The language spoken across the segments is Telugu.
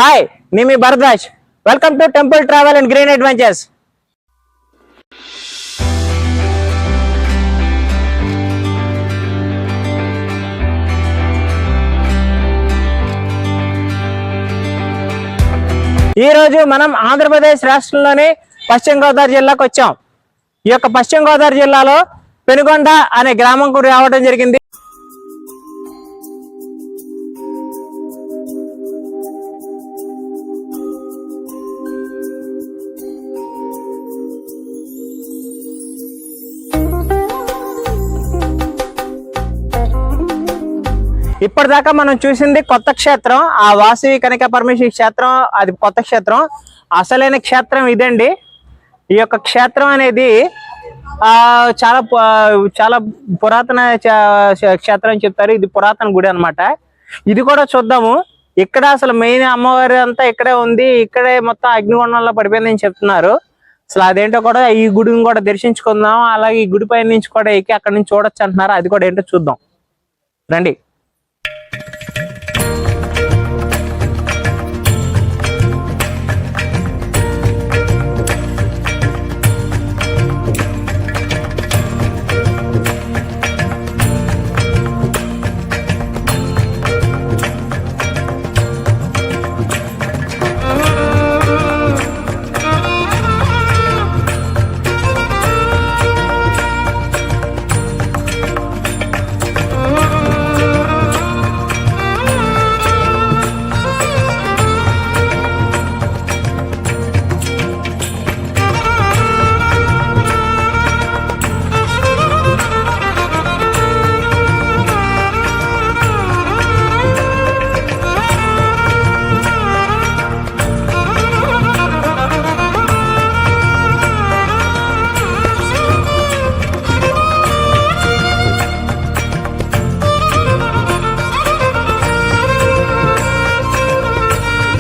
హాయ్ నేను మీ Bharadwaj. Welcome to temple travel and green adventures. ఈ రోజు మనం ఆంధ్రప్రదేశ్ రాష్ట్రంలోని పశ్చిమ గోదావరి జిల్లాకు వచ్చాం. ఈ యొక్క పశ్చిమ గోదావరి జిల్లాలో పెనుగొండ అనే గ్రామంకు రావడం జరిగింది. ఇప్పటిదాకా మనం చూసింది కొత్త క్షేత్రం, ఆ వాసవి కనక పరమేశ్వరి క్షేత్రం. అది కొత్త క్షేత్రం. అసలైన క్షేత్రం ఇదండి. ఈ యొక్క క్షేత్రం అనేది చాలా చాలా పురాతన క్షేత్రం అని చెప్తారు. ఇది పురాతన గుడి అన్నమాట. ఇది కూడా చూద్దాము. ఇక్కడ అసలు మెయిన్ అమ్మవారి అంతా ఇక్కడే ఉంది. ఇక్కడే మొత్తం అగ్నిగుండంలో పడిపోయిందని చెప్తున్నారు. అసలు అదేంటో కూడా ఈ గుడిని కూడా దర్శించుకుందాం. అలాగే ఈ గుడి పై నుంచి కూడా ఎక్కి అక్కడి నుంచి చూడొచ్చు అంటున్నారు. అది కూడా ఏంటో చూద్దాం రండి.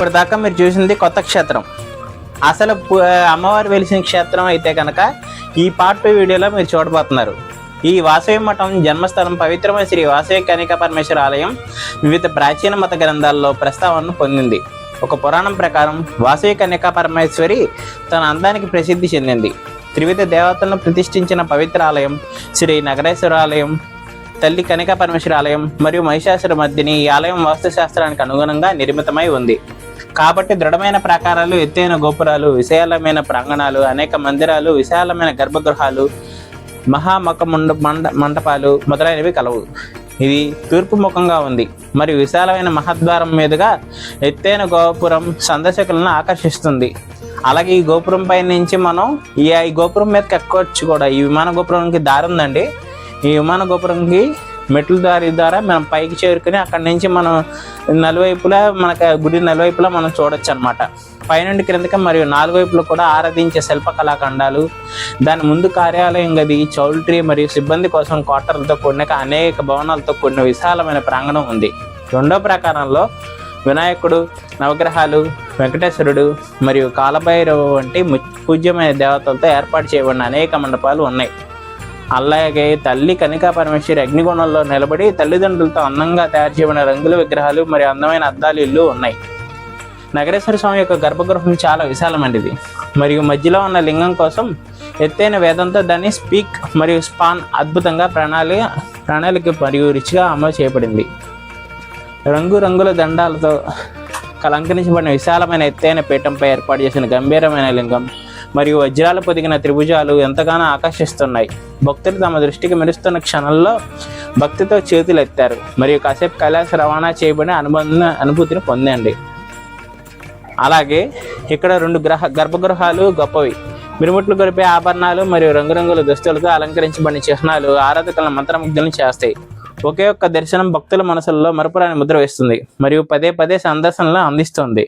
ఇప్పటిదాకా మీరు చూసింది కొత్త క్షేత్రం. అసలు అమ్మవారు వెలిసిన క్షేత్రం అయితే కనుక ఈ పార్ట్ 2 వీడియోలో మీరు చూడబోతున్నారు. ఈ వాసవి మఠం జన్మస్థలం పవిత్రమైన శ్రీ వాసవి కన్యకా పరమేశ్వరి ఆలయం వివిధ ప్రాచీన మత గ్రంథాల్లో ప్రస్తావనను పొందింది. ఒక పురాణం ప్రకారం వాసవి కన్యకా పరమేశ్వరి తన అందానికి ప్రసిద్ధి చెందింది. త్రివిధ దేవతలను ప్రతిష్ఠించిన పవిత్ర ఆలయం శ్రీ నగరేశ్వర ఆలయం, తల్లి కన్యకా పరమేశ్వరి ఆలయం మరియు మహిషాసుర మధ్యని ఈ ఆలయం వాస్తుశాస్త్రానికి అనుగుణంగా నిర్మితమై ఉంది. కాబట్టి దృఢమైన ప్రాకారాలు, ఎత్తైన గోపురాలు, విశాలమైన ప్రాంగణాలు, అనేక మందిరాలు, విశాలమైన గర్భగృహాలు, మహామక మండపాలు మొదలైనవి కలవు. ఇది తూర్పు ముఖంగా ఉంది మరియు విశాలమైన మహద్వారం మీదుగా ఎత్తైన గోపురం సందర్శకులను ఆకర్షిస్తుంది. అలాగే ఈ గోపురం పై నుంచి మనం ఈ గోపురం మీదకి ఎక్కొచ్చు కూడా. ఈ విమాన గోపురంకి దారి ఉందండి. ఈ విమాన గోపురంకి మెట్ల దారి ద్వారా మనం పైకి చేరుకుని అక్కడి నుంచి మనం నలువైపులా మనకు గుడి నలువైపులా మనం చూడొచ్చు అనమాట. పైనుండి క్రిందకి మరియు 4 వైపులు కూడా ఆరాధించే శిల్పకళాఖండాలు, దాని ముందు కార్యాలయం గది, చౌల్ట్రీ మరియు సిబ్బంది కోసం క్వార్టర్లతో కూడిన అనేక భవనాలతో కూడిన విశాలమైన ప్రాంగణం ఉంది. రెండో ప్రాకారంలో వినాయకుడు, నవగ్రహాలు, వెంకటేశ్వరుడు మరియు కాలభైరవ వంటి పూజ్యమైన దేవతలతో ఏర్పాటు చేయబడిన అనేక మండపాలు ఉన్నాయి. అలాగే తల్లి కన్యకా పరమేశ్వరి అగ్నిగుణంలో నిలబడి తల్లిదండ్రులతో అందంగా తయారు చేయబడిన రంగుల విగ్రహాలు మరియు అందమైన అద్దాలు ఇల్లు ఉన్నాయి. నగరేశ్వర స్వామి యొక్క గర్భగృహం చాలా విశాలమైనది మరియు మధ్యలో ఉన్న లింగం కోసం ఎత్తైన వేదంతో దాన్ని స్పీక్ మరియు స్పాన్ అద్భుతంగా ప్రణాళిక మరియు రిచ్గా అమలు చేయబడింది. రంగురంగుల దండాలతో అలంకరించబడిన విశాలమైన ఎత్తైన పీఠంపై ఏర్పాటు చేసిన గంభీరమైన లింగం మరియు వజ్రాలు పొదిగిన త్రిభుజాలు ఎంతగానో ఆకర్షిస్తున్నాయి. భక్తులు తమ దృష్టికి మెరుస్తున్న క్షణంలో భక్తితో చేతులు ఎత్తారు మరియు కాసేపు కైలాస రవాణా చేయబడిన అనుభూతిని పొందండి. అలాగే ఇక్కడ 2 గర్భగృహాలు గొప్పవి. మిరుముట్లు గొరిపే ఆభరణాలు మరియు రంగురంగుల దుస్తులతో అలంకరించబడిన చిహ్నాలు ఆరాధకులను మంత్రముగ్ధులను చేస్తాయి. ఒకే ఒక్క దర్శనం భక్తుల మనసుల్లో మరపురాని ముద్ర వేస్తుంది మరియు పదే పదే సందర్శనలు అందిస్తుంది.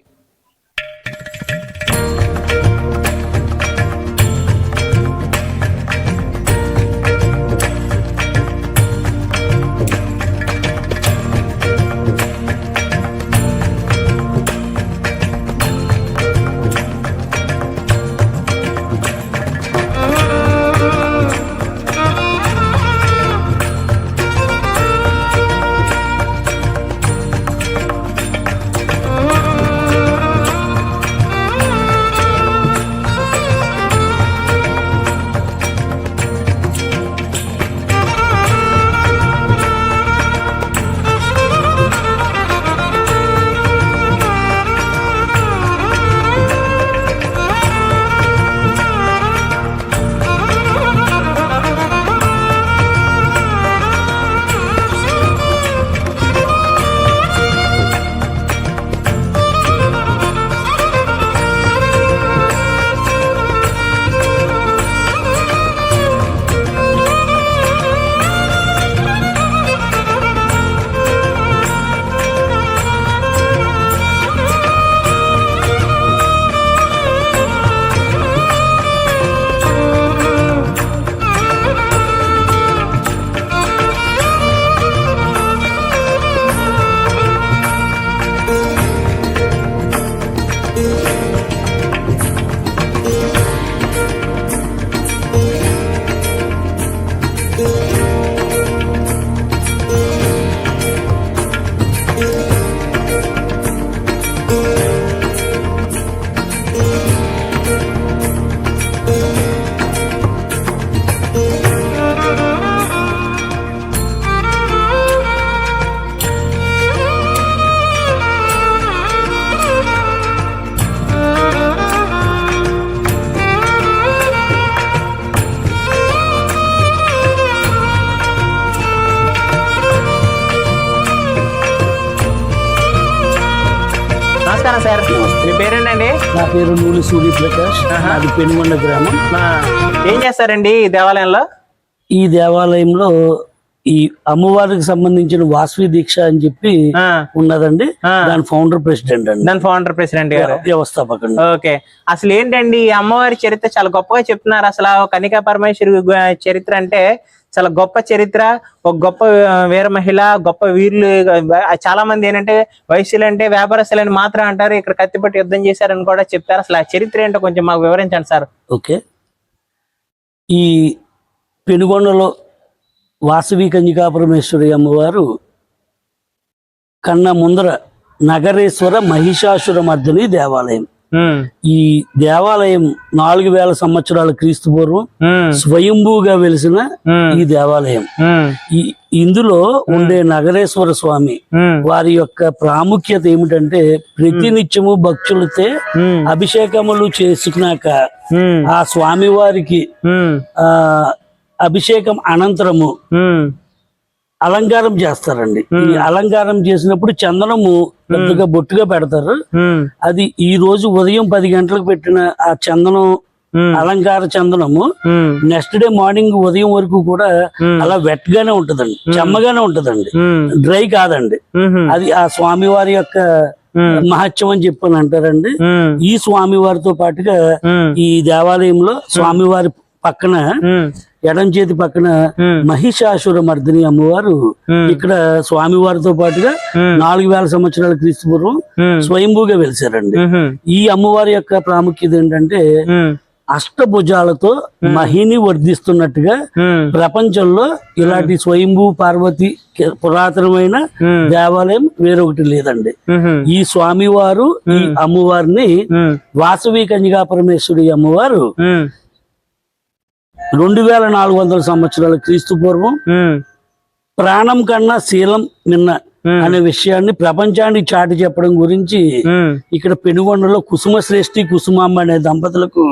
నమస్కారం సార్, మీ పేరేంటండి? నా పేరు నూలి సూర్యప్రకాష్, అది పెనుగొండ గ్రామం. ఏం చేస్తారండి ఈ దేవాలయంలో? ఈ దేవాలయంలో ఈ అమ్మవారికి సంబంధించిన వాసవి దీక్ష అని చెప్పి ఉన్నదండి. దాని ఫౌండర్ ప్రెసిడెంట్ అండి. దాని ఫౌండర్ ప్రెసిడెంట్ గారు, వ్యవస్థాపకుడు. ఓకే. అసలు ఏంటండి ఈ అమ్మవారి చరిత్ర చాలా గొప్పగా చెప్తున్నారు. అసలు కనికా పరమేశ్వరి చరిత్ర అంటే చాలా గొప్ప చరిత్ర. ఒక గొప్ప వీర మహిళ, గొప్ప వీరులు. చాలా మంది ఏంటంటే వయసులు అంటే వ్యాపారస్తులని మాత్రం అంటారు, ఇక్కడ కత్తిపట్టి యుద్ధం చేశారని కూడా చెప్తారు. అసలు ఆ చరిత్ర ఏంటో కొంచెం మాకు వివరించండి సార్. ఓకే. ఈ పెనుగొండలో వాసవి కన్యకా పరమేశ్వరి అమ్మవారు కన్నా ముందర నగరేశ్వర మహిషాసుర మర్దిని దేవాలయం. ఈ దేవాలయం 4000 సంవత్సరాల క్రీస్తు పూర్వం స్వయంభూగా వెలిసిన ఈ దేవాలయం. ఇందులో ఉండే నగరేశ్వర స్వామి వారి యొక్క ప్రాముఖ్యత ఏమిటంటే ప్రతినిత్యము భక్తులతో అభిషేకములు చేసుకున్నాక ఆ స్వామి వారికి అభిషేకం అనంతరము అలంకారం చేస్తారండి. ఈ అలంకారం చేసినప్పుడు చందనము పెద్దగా బొట్టుగా పెడతారు. అది ఈ రోజు ఉదయం 10 గంటలకు పెట్టిన ఆ చందనం, అలంకార చందనము నెక్స్ట్ డే మార్నింగ్ ఉదయం వరకు కూడా అలా వెట్ గానే ఉంటదండి, చెమ్మగానే ఉంటదండి, డ్రై కాదండి. అది ఆ స్వామివారి యొక్క మహత్యం అని చెప్పని అంటారండి. ఈ స్వామివారితో పాటుగా ఈ దేవాలయంలో స్వామివారి పక్కన ఎడం చేతి పక్కన మహిషాసుర మర్దిని అమ్మవారు ఇక్కడ స్వామివారితో పాటుగా 4000 సంవత్సరాల క్రీస్తు పూర్వం స్వయంభూగా వెలిసారండి. ఈ అమ్మవారి యొక్క ప్రాముఖ్యత ఏంటంటే అష్టభుజాలతో మహిని వర్ధిస్తున్నట్టుగా ప్రపంచంలో ఇలాంటి స్వయంభూ పార్వతి పురాతనమైన దేవాలయం వేరొకటి లేదండి. ఈ స్వామివారు ఈ అమ్మవారిని వాసవి కన్యకా పరమేశ్వరి అమ్మవారు 2400 సంవత్సరాల క్రీస్తు పూర్వం ప్రాణం కన్నా శీలం నిన్న అనే విషయాన్ని ప్రపంచానికి చాటి చెప్పడం గురించి ఇక్కడ పెనుగొండలో కుసుమ శ్రేష్ఠి కుసుమాంబ అనే దంపతులకు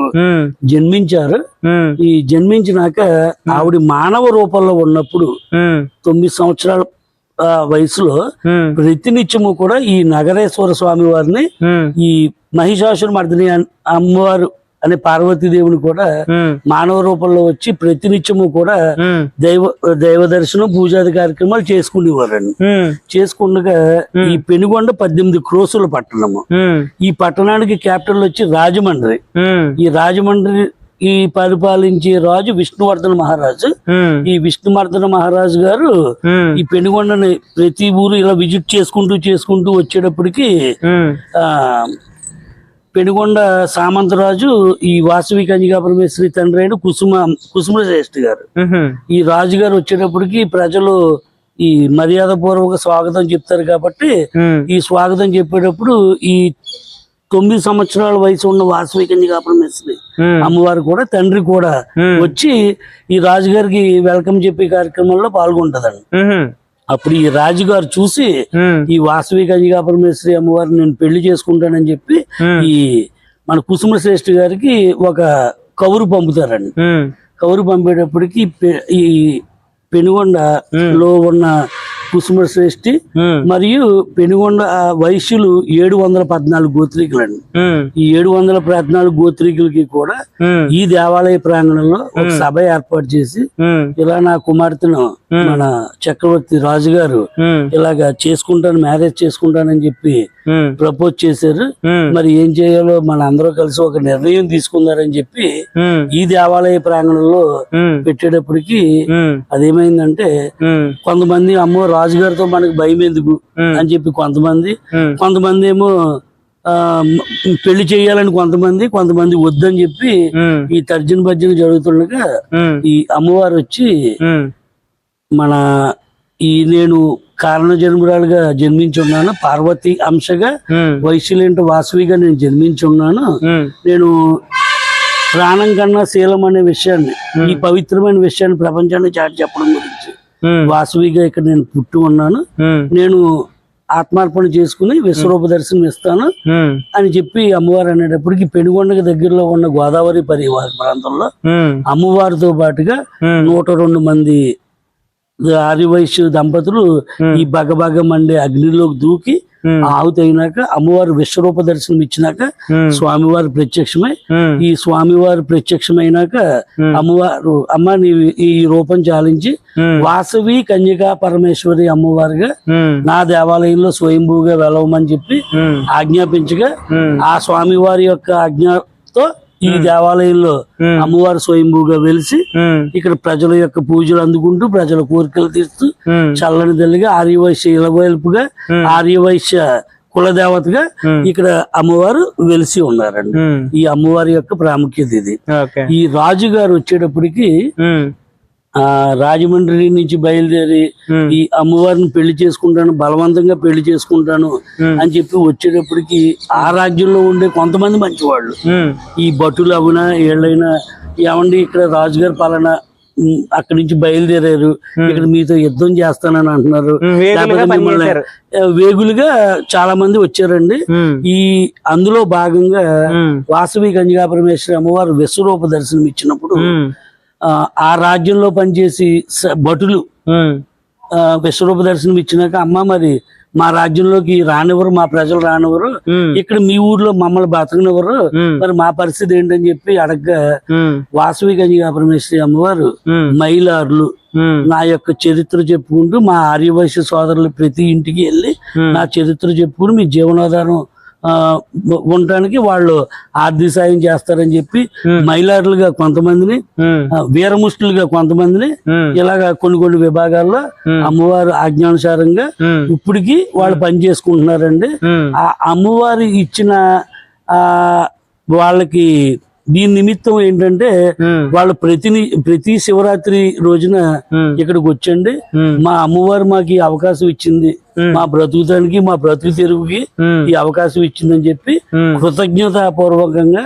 జన్మించారు. ఈ జన్మించినాక ఆవిడ మానవ రూపంలో ఉన్నప్పుడు 9 సంవత్సరాల వయసులో ప్రతినిత్యము కూడా ఈ నగరేశ్వర స్వామి వారిని ఈ మహిషాసుర మర్దిని అమ్మవారు అనే పార్వతీదేవుని కూడా మానవ రూపంలో వచ్చి ప్రతినిత్యము కూడా దైవ దర్శనం, పూజాది కార్యక్రమాలు చేసుకునేవారండి. చేసుకుండగా ఈ పెనుగొండ 18 క్రోసుల పట్టణము. ఈ పట్టణానికి క్యాపిటల్ వచ్చి రాజమండ్రి. ఈ రాజమండ్రి ఈ పరిపాలించే రాజు విష్ణువర్ధన మహారాజు. ఈ విష్ణువర్ధన మహారాజు గారు ఈ పెనుగొండని ప్రతి ఊరు ఇలా విజిట్ చేసుకుంటూ వచ్చేటప్పటికి పెనుగొండ సామంతరాజు ఈ వాసవి కన్యకా పరమేశ్వరి తండ్రి అయిన కుసుమ శ్రేష్ఠి గారు. ఈ రాజుగారు వచ్చేటప్పటికి ప్రజలు ఈ మర్యాద పూర్వక స్వాగతం చెప్తారు కాబట్టి ఈ స్వాగతం చెప్పేటప్పుడు ఈ 9 సంవత్సరాల వయసు ఉన్న వాసవి కన్యకా పరమేశ్వరి అమ్మవారు కూడా తండ్రి కూడా వచ్చి ఈ రాజుగారికి వెల్కమ్ చెప్పే కార్యక్రమంలో పాల్గొంటదండి. అప్పుడు ఈ రాజుగారు చూసి ఈ వాసవి కన్యకా పరమేశ్వరి అమ్మవారిని నేను పెళ్లి చేసుకుంటానని చెప్పి ఈ మన కుసుమ శ్రేష్ఠి గారికి ఒక కౌరు పంపుతారండి. కౌరు పంపేటప్పటికి ఈ పెనుగొండలో ఉన్న కుసుమ శ్రేష్ఠి మరియు పెనుగొండ వైశ్యులు 714 గోత్రికులండి. ఈ 714 గోత్రికులకి కూడా ఈ దేవాలయ ప్రాంగణంలో ఒక సభ ఏర్పాటు చేసి ఇలా నా కుమార్తెను మన చక్రవర్తి రాజుగారు ఇలాగా మ్యారేజ్ చేసుకుంటానని చెప్పి ప్రపోజ్ చేశారు. మరి ఏం చేయాలో మన అందరూ కలిసి ఒక నిర్ణయం తీసుకున్నారని చెప్పి ఈ దేవాలయ ప్రాంగణంలో పెట్టేటప్పటికి అదేమైందంటే కొంతమంది అమ్మో రాజుగారితో మనకి భయం ఎందుకు అని చెప్పి కొంతమంది ఏమో పెళ్లి చేయాలని కొంతమంది వద్దని చెప్పి ఈ తర్జన భర్జన జరుగుతుండగా ఈ అమ్మవారు వచ్చి మన నేను కారణ జన్మురాలుగా జన్మించున్నాను, పార్వతి అంశగా వైశ్యులేంట వాసవిగా నేను జన్మించున్నాను. నేను ప్రాణం కన్నా శీలం అనే విషయాన్ని, ఈ పవిత్రమైన విషయాన్ని ప్రపంచానికి చాటి చెప్పడం గురించి వాసవిగా ఇక్కడ నేను పుట్టి ఉన్నాను. నేను ఆత్మార్పణ చేసుకుని విశ్వరూప దర్శనం ఇస్తాను అని చెప్పి అమ్మవారు అనేటప్పటికి పెనుగొండకి దగ్గరలో ఉన్న గోదావరి పరివార ప్రాంతంలో అమ్మవారితో పాటుగా 102 మంది ఆర్యవైశ్య దంపతులు ఈ బగబగ మండే అగ్నిలోకి దూకి ఆహుతి అయినాక అమ్మవారు విశ్వరూప దర్శనం ఇచ్చినాక స్వామివారు ప్రత్యక్షమై ఈ స్వామివారు ప్రత్యక్షమైనాక అమ్మవారు అమ్మ నీ ఈ రూపం చాలించి వాసవి కన్యకా పరమేశ్వరి అమ్మవారిగా నా దేవాలయంలో స్వయంభూగా వెలవమని చెప్పి ఆజ్ఞాపించగా ఆ స్వామివారి యొక్క ఆజ్ఞతో ఈ దేవాలయంలో అమ్మవారు స్వయంభూగా వెలిసి ఇక్కడ ప్రజల యొక్క పూజలు అందుకుంటూ ప్రజల కోరికలు తీస్తూ చల్లని తల్లిగా ఆర్యవైశ్య ఇలవైపుగా ఆర్యవైశ్య కులదేవతగా ఇక్కడ అమ్మవారు వెలిసి ఉన్నారండి. ఈ అమ్మవారి యొక్క ప్రాముఖ్యత ఇది. ఈ రాజు గారు వచ్చేటప్పటికి రాజమండ్రి నుంచి బయలుదేరి ఈ అమ్మవారిని పెళ్లి చేసుకుంటాను, బలవంతంగా పెళ్లి చేసుకుంటాను అని చెప్పి వచ్చేటప్పటికి ఆ రాజ్యంలో ఉండే కొంతమంది మంచివాళ్ళు ఈ భటులు అవునా ఏళ్ళైనా ఏమండి ఇక్కడ రాజుగారి పాలన అక్కడి నుంచి బయలుదేరారు, ఇక్కడ మీతో యుద్ధం చేస్తానని అంటున్నారు, వేగులుగా చాలా మంది వచ్చారండి. ఈ అందులో భాగంగా వాసవి కన్యకా పరమేశ్వరి అమ్మవారు విశ్వరూప దర్శనం ఇచ్చినప్పుడు ఆ రాజ్యంలో పనిచేసి భటులు విశ్వరూప దర్శనం ఇచ్చినాక అమ్మ మరి మా రాజ్యంలోకి రానివ్వరు, మా ప్రజలు రానివ్వరు, ఇక్కడ మీ ఊర్లో మమ్మల్ని బతకనివ్వరు, మరి మా పరిస్థితి ఏంటని చెప్పి అడగ్గా వాసవి కన్యకా పరమేశ్వరి అమ్మవారు మైలార్లు నా యొక్క చరిత్ర చెప్పుకుంటూ మా ఆర్యవైశ్య సోదరులు ప్రతి ఇంటికి వెళ్ళి నా చరిత్ర చెప్పుకుని మీ జీవనాధారం ఉండటానికి వాళ్ళు ఆర్థిక సాయం చేస్తారని చెప్పి మైలారులుగా కొంతమందిని, వీరముష్టులుగా కొంతమందిని ఇలాగా కొన్ని విభాగాల్లో అమ్మవారు ఆజ్ఞానుసారంగా ఇప్పటికి వాళ్ళు పని చేసుకుంటున్నారండి. ఆ అమ్మవారు ఇచ్చిన వాళ్ళకి దీని నిమిత్తం ఏంటంటే వాళ్ళు ప్రతి శివరాత్రి రోజున ఇక్కడికి వచ్చండి, మా అమ్మవారు మాకు ఈ అవకాశం ఇచ్చింది, మా బ్రతుకుతానికి మా బ్రతుకు తెరుగుకి ఈ అవకాశం ఇచ్చిందని చెప్పి కృతజ్ఞతాపూర్వకంగా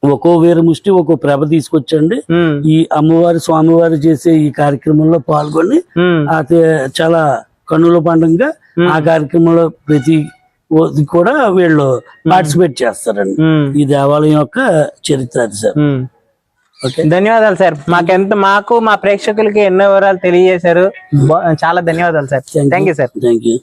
ఒక్కో వీరముష్టి ఒక్కో ప్రభ తీసుకొచ్చండి. ఈ అమ్మవారి స్వామివారు చేసే ఈ కార్యక్రమంలో పాల్గొని చాలా కన్నుల పండుగగా ఆ కార్యక్రమంలో ప్రతి కూడా వీళ్ళు పార్టిసిపేట్ చేస్తారండి. ఈ దేవాలయం యొక్క చరిత్ర అది సార్. ధన్యవాదాలు సార్. మాకు మా ప్రేక్షకులకి ఎన్నో వివరాలు తెలియజేశారు. చాలా ధన్యవాదాలు sir. Thank you sir. Thank you.